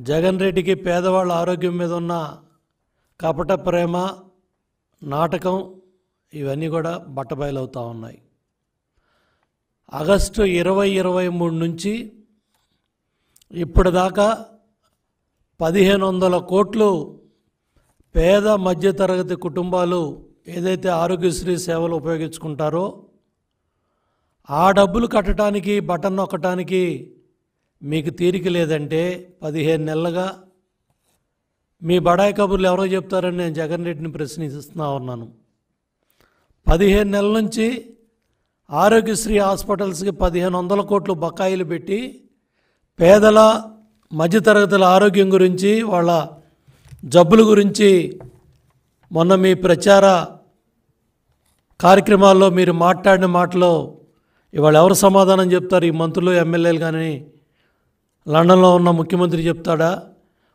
జగన్ రెడ్డికి పేదవాళ్ళ ఆరోగ్యం మీద ఉన్న కపట ప్రేమ నాటకం ఇవన్నీ కూడా బట్టబయలవుతూ ఉన్నాయి. ఆగస్టు 2023 నుంచి ఇప్పటిదాకా 1500 కోట్లు పేద మధ్యతరగతి కుటుంబాలు ఏదైతే ఆరోగ్యశ్రీ సేవలు ఉపయోగించుకుంటారో ఆ డబ్బులు కట్టడానికి బటన్ నొక్కడానికి మీకు తీరిక లేదంటే 15 నెలలుగా మీ బడాయి కబుర్లు ఎవరో చెప్తారని నేను జగన్ రెడ్డిని ప్రశ్నిస్తున్నా ఉన్నాను. 15 నెలల నుంచి ఆరోగ్యశ్రీ హాస్పిటల్స్కి 1500 కోట్లు బకాయిలు పెట్టి పేదల మధ్యతరగతుల ఆరోగ్యం గురించి వాళ్ళ జబ్బుల గురించి మొన్న మీ ప్రచార కార్యక్రమాల్లో మీరు మాట్లాడిన మాటలో ఇవాళ ఎవరు సమాధానం చెప్తారు? ఈ మంత్రులు ఎమ్మెల్యేలు కానీ లండన్లో ఉన్న ముఖ్యమంత్రి చెప్తాడా?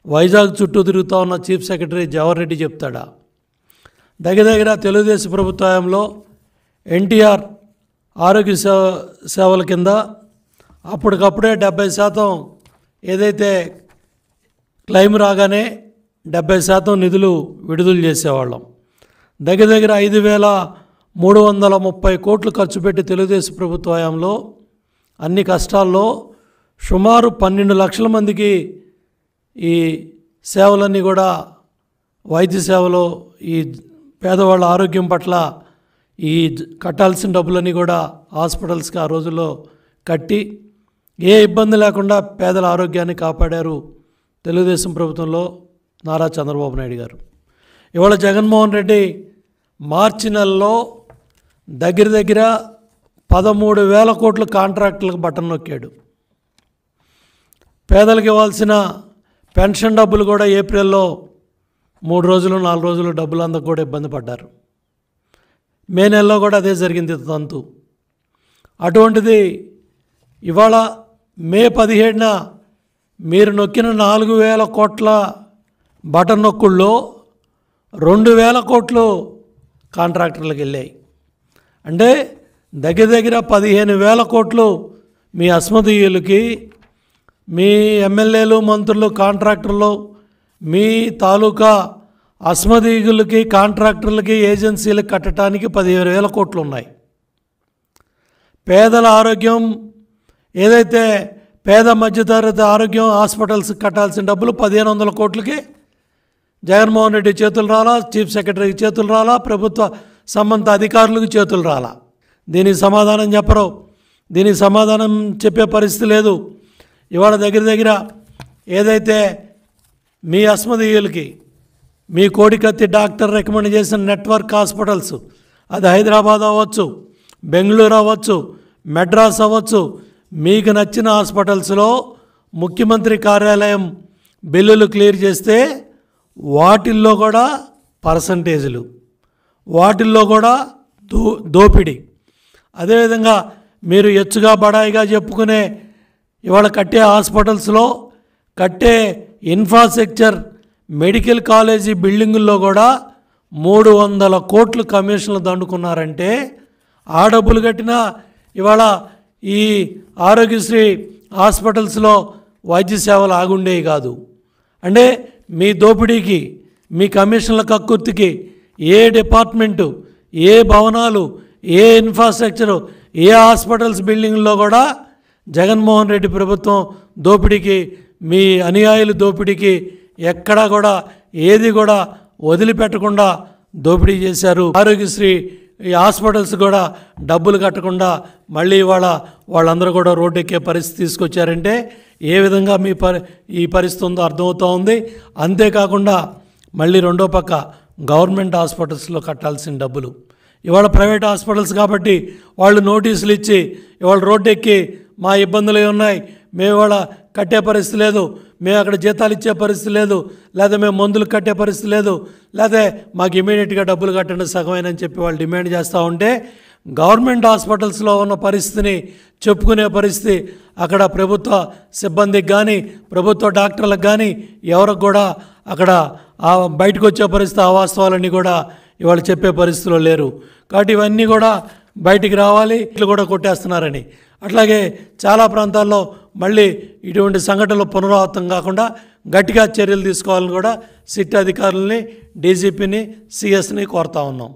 వైజాగ్ చుట్టూ తిరుగుతూ ఉన్న చీఫ్ సెక్రటరీ జవహర్ రెడ్డి చెప్తాడా? దగ్గర తెలుగుదేశం ప్రభుత్వంలో ఎన్టీఆర్ ఆరోగ్య సేవల కింద అప్పటికప్పుడే 70% ఏదైతే క్లెయిమ్ రాగానే 70% నిధులు విడుదల చేసేవాళ్ళం. దగ్గర 5330 కోట్లు ఖర్చు పెట్టి తెలుగుదేశం ప్రభుత్వంలో అన్ని కష్టాల్లో సుమారు 12 లక్షల మందికి ఈ సేవలన్నీ కూడా వైద్య సేవలో ఈ పేదవాళ్ళ ఆరోగ్యం పట్ల ఈ కట్టాల్సిన డబ్బులన్నీ కూడా హాస్పిటల్స్కి ఆ రోజుల్లో కట్టి ఏ ఇబ్బంది లేకుండా పేదల ఆరోగ్యాన్ని కాపాడారు తెలుగుదేశం ప్రభుత్వంలో నారా చంద్రబాబు నాయుడు గారు. ఇవాళ జగన్మోహన్ రెడ్డి మార్చి నెలలో దగ్గర 13,000 కోట్లు కాంట్రాక్టులకు బటన్ నొక్కాడు. పేదలకు ఇవ్వాల్సిన పెన్షన్ డబ్బులు కూడా ఏప్రిల్లో 3 రోజులు 4 రోజులు డబ్బులు అందక కూడా ఇబ్బంది పడ్డారు. మే నెలలో కూడా అదే జరిగింది తంతు. అటువంటిది ఇవాళ మే 17న మీరు నొక్కిన 4,000 కోట్ల బటన్ నొక్కుల్లో 2,000 కోట్లు కాంట్రాక్టర్లకు వెళ్ళాయి. అంటే దగ్గర 15,000 కోట్లు మీ అస్మదీయులకి, మీ ఎమ్మెల్యేలు మంత్రులు కాంట్రాక్టర్లు, మీ తాలూకా అస్మదీయులకి కాంట్రాక్టర్లకి ఏజెన్సీలకు కట్టడానికి 15,000 కోట్లు ఉన్నాయి. పేదల ఆరోగ్యం ఏదైతే పేద మధ్యతరగతి ఆరోగ్యం హాస్పిటల్స్కి కట్టాల్సిన డబ్బులు 1,500 కోట్లకి జగన్మోహన్ రెడ్డి చేతులు రాలా, చీఫ్ సెక్రటరీకి చేతులు రాలా, ప్రభుత్వ సంబంధిత అధికారులకు చేతులు రాలా. దీనికి సమాధానం చెప్పరు, దీనికి సమాధానం చెప్పే పరిస్థితి లేదు. ఇవాళ దగ్గర ఏదైతే మీ అస్మదీయులకి మీ కోడికత్తి డాక్టర్ రికమెండ్ చేసిన నెట్వర్క్ హాస్పిటల్స్, అది హైదరాబాద్ అవ్వచ్చు, బెంగళూరు అవ్వచ్చు, మెడ్రాస్ అవ్వచ్చు, మీకు నచ్చిన హాస్పిటల్స్లో ముఖ్యమంత్రి కార్యాలయం బిల్లులు క్లియర్ చేస్తే వాటిల్లో కూడా పర్సంటేజీలు, వాటిల్లో కూడా దోపిడీ. అదేవిధంగా మీరు ఎచ్చుగా బడాయిగా చెప్పుకునే ఇవాళ కట్టే హాస్పిటల్స్లో కట్టే ఇన్ఫ్రాస్ట్రక్చర్ మెడికల్ కాలేజీ బిల్డింగుల్లో కూడా 300 కోట్లు కమిషన్లు దండుకున్నారంటే ఆ డబ్బులు కట్టినా ఇవాళ ఈ ఆరోగ్యశ్రీ హాస్పిటల్స్లో వైద్య సేవలు ఆగుండేవి కాదు. అంటే మీ దోపిడీకి, మీ కమిషన్ల కక్కుర్తికి ఏ డిపార్ట్మెంటు, ఏ భవనాలు, ఏ ఇన్ఫ్రాస్ట్రక్చరు, ఏ హాస్పిటల్స్ బిల్డింగ్లో కూడా జగన్మోహన్ రెడ్డి ప్రభుత్వం దోపిడీకి, మీ అనుయాయులు దోపిడీకి ఎక్కడా కూడా ఏది కూడా వదిలిపెట్టకుండా దోపిడీ చేశారు. ఆరోగ్యశ్రీ ఈ హాస్పిటల్స్ కూడా డబ్బులు కట్టకుండా మళ్ళీ వాళ్ళందరూ కూడా రోడ్డు ఎక్కే పరిస్థితి తీసుకొచ్చారంటే ఏ విధంగా ఈ పరిస్థితి ఉందో అర్థమవుతూ ఉంది. అంతేకాకుండా మళ్ళీ రెండో పక్క గవర్నమెంట్ హాస్పిటల్స్లో కట్టాల్సిన డబ్బులు ఇవాళ ప్రైవేట్ హాస్పిటల్స్ కాబట్టి వాళ్ళు నోటీసులు ఇచ్చి ఇవాళ రోడ్డు ఎక్కి మా ఇబ్బందులు ఉన్నాయి, మేము ఇవాళ కట్టే పరిస్థితి లేదు, మేము అక్కడ జీతాలు ఇచ్చే పరిస్థితి లేదు, లేదా మేము మందులు కట్టే పరిస్థితి లేదు, లేదా మాకు ఇమీడియట్గా డబ్బులు కట్టండి సగమేనని చెప్పి వాళ్ళు డిమాండ్ చేస్తూ ఉంటే గవర్నమెంట్ హాస్పిటల్స్లో ఉన్న పరిస్థితిని చెప్పుకునే పరిస్థితి అక్కడ ప్రభుత్వ సిబ్బందికి కానీ ప్రభుత్వ డాక్టర్లకు కానీ ఎవరికి కూడా అక్కడ బయటకు వచ్చే పరిస్థితి, ఆ వాస్తవాలన్నీ కూడా ఇవాళ చెప్పే పరిస్థితిలో లేరు. కాబట్టి ఇవన్నీ కూడా బయటికి రావాలి, ఇట్లు కూడా కొట్టేస్తున్నారని. అట్లాగే చాలా ప్రాంతాల్లో మళ్ళీ ఇటువంటి సంఘటనలు పునరావృతం కాకుండా గట్టిగా చర్యలు తీసుకోవాలని కూడా సిట్ అధికారులని, డీజీపీని, సిఎస్ని కోరుతా ఉన్నాం.